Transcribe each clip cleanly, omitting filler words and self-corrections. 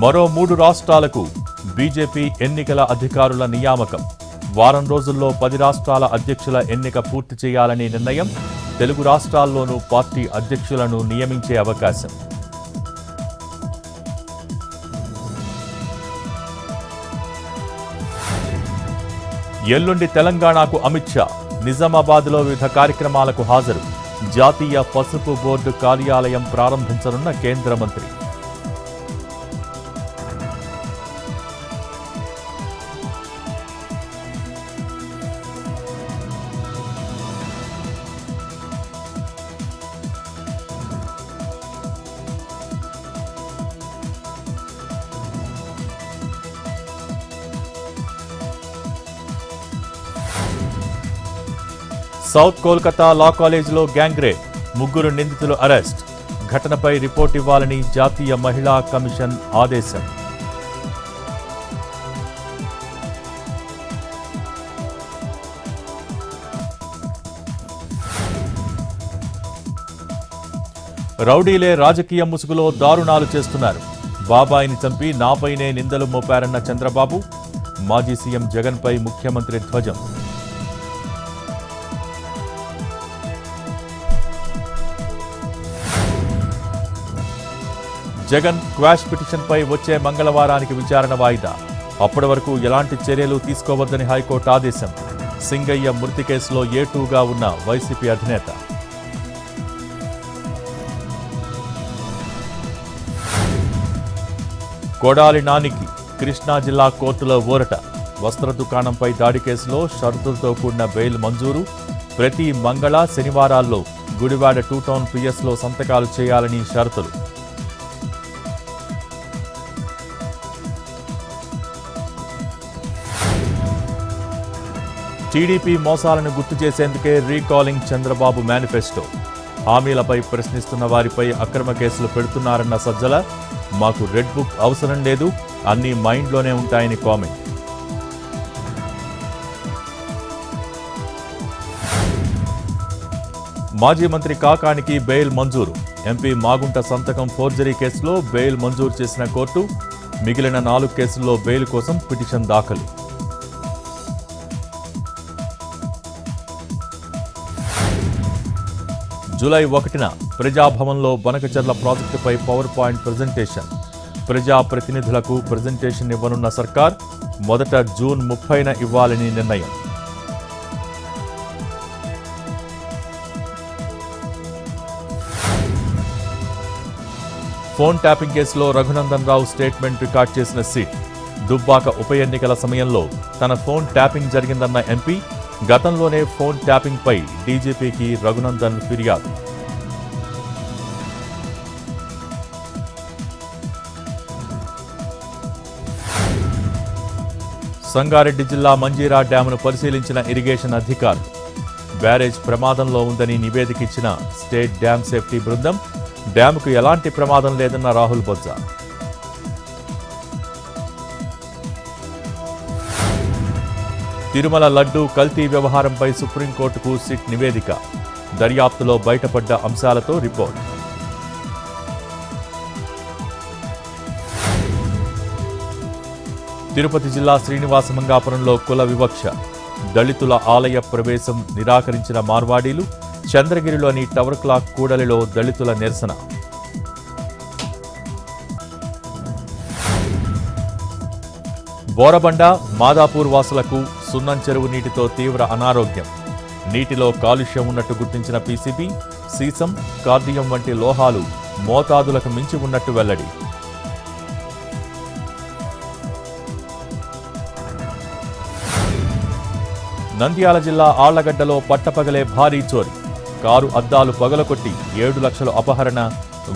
మరో 3 రాష్ట్రాలకు బీజేపీ ఎన్నికల అధికారుల నియామకం. వారం రోజుల్లో 10 రాష్ట్రాల అధ్యక్షుల ఎన్నిక పూర్తి చేయాలని నిర్ణయం. తెలుగు రాష్ట్రాల్లోనూ పార్టీ అధ్యక్షులను నియమించే అవకాశం. ఎల్లుండి తెలంగాణకు అమిత్ షా. నిజామాబాద్లో వివిధ కార్యక్రమాలకు హాజరు. జాతీయ పసుపు బోర్డు కార్యాలయం ప్రారంభించనున్న కేంద్ర మంత్రి. సౌత్ కోల్కతా లా కాలేజీలో గ్యాంగ్ రేప్. 3 నిందితులు అరెస్ట్. ఘటనపై రిపోర్ట్ ఇవ్వాలని జాతీయ మహిళా కమిషన్ ఆదేశం. రౌడీలే రాజకీయ ముసుగులో దారుణాలు చేస్తున్నారు. బాబాయిని చంపి నాపైనే నిందలు మోపారన్న చంద్రబాబు. మాజీ సీఎం జగన్పై ముఖ్యమంత్రి ధ్వజం. జగన్ క్వాష్ పిటిషన్పై వచ్చే మంగళవారానికి విచారణ వాయిదా. అప్పటి వరకు ఎలాంటి చర్యలు తీసుకోవద్దని హైకోర్టు ఆదేశం. సింగయ్య మృతి కేసులో A2గా ఉన్న వైసీపీ అధినేత. కొడాలి నానికి కృష్ణా జిల్లా కోర్టులో ఊరట. వస్త్ర దుకాణంపై దాడి కేసులో షరతులతో కూడిన బెయిల్ మంజూరు. ప్రతి మంగళ శనివారాల్లో గుడివాడ 2 టౌన్ పిఎస్లో సంతకాలు చేయాలని షరతులు. టీడీపీ మోసాలను గుర్తు చేసేందుకే రీకాలింగ్ చంద్రబాబు మేనిఫెస్టో. హామీలపై ప్రశ్నిస్తున్న వారిపై అక్రమ కేసులు పెడుతున్నారన్న సజ్జల. మాకు రెడ్ బుక్ అవసరం లేదు, అన్నీ మైండ్లోనే ఉంటాయని కామెంట్. మాజీ మంత్రి కాకానికి బెయిల్ మంజూరు. ఎంపీ మాగుంట సంతకం ఫోర్జరీ కేసులో బెయిల్ మంజూరు చేసిన కోర్టు. మిగిలిన 4 కేసుల్లో బెయిల్ కోసం పిటిషన్ దాఖలు. జూలై 1న ప్రజాభవన్లో బనకచర్ల ప్రాజెక్టుపై పవర్ పాయింట్ ప్రజెంటేషన్. ప్రజాప్రతినిధులకు ప్రజెంటేషన్ ఇవ్వనున్న సర్కార్. మొదట జూన్ 30న ఇవ్వాలని నిర్ణయం. ఫోన్ ట్యాపింగ్ కేసులో రఘునందన్ రావు స్టేట్మెంట్ రికార్డ్ చేసిన సిట్. దుబ్బాక ఉప ఎన్నికల సమయంలో తన ఫోన్ ట్యాపింగ్ జరిగిందన్న ఎంపీ. గతంలోనే ఫోన్ ట్యాపింగ్ పై డీజీపీకి రఘునందన్ ఫిర్యాదు. సంగారెడ్డి జిల్లా మంజీరా డ్యామును పరిశీలించిన ఇరిగేషన్ అధికారులు. బ్యారేజ్ ప్రమాదంలో ఉందని నివేదిక ఇచ్చిన స్టేట్ డ్యామ్ సేఫ్టీ బృందం. డ్యాముకు ఎలాంటి ప్రమాదం లేదన్న రాహుల్ బొజ్జా. తిరుమల లడ్డూ కల్తీ వ్యవహారంపై సుప్రీంకోర్టుకు సిట్ నివేదిక. దర్యాప్తులో బయటపడ్డ అంశాలతో రిపోర్ట్. తిరుపతి జిల్లా శ్రీనివాసమంగాపురంలో కుల వివక్ష. దళితుల ఆలయ ప్రవేశం నిరాకరించిన మార్వాడీలు. చంద్రగిరిలోని టవర్ క్లాక్ కూడలిలో దళితుల నిరసన. బోరబండ, మాదాపూర్ వాసులకు సున్నం చెరువు నీటితో తీవ్ర అనారోగ్యం. నీటిలో కాలుష్యం ఉన్నట్టు గుర్తించిన పీసీబీ. సీసం, కార్డియం వంటి లోహాలు మోతాదులకు మించి ఉన్నట్టు వెల్లడి. నంద్యాల జిల్లా ఆళ్లగడ్డలో పట్టపగలే భారీ చోరీ. కారు అద్దాలు పగలకొట్టి 7 లక్షలు అపహరణ.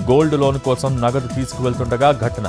గోల్డ్ లోన్ కోసం నగదు తీసుకువెళ్తుండగా ఘటన.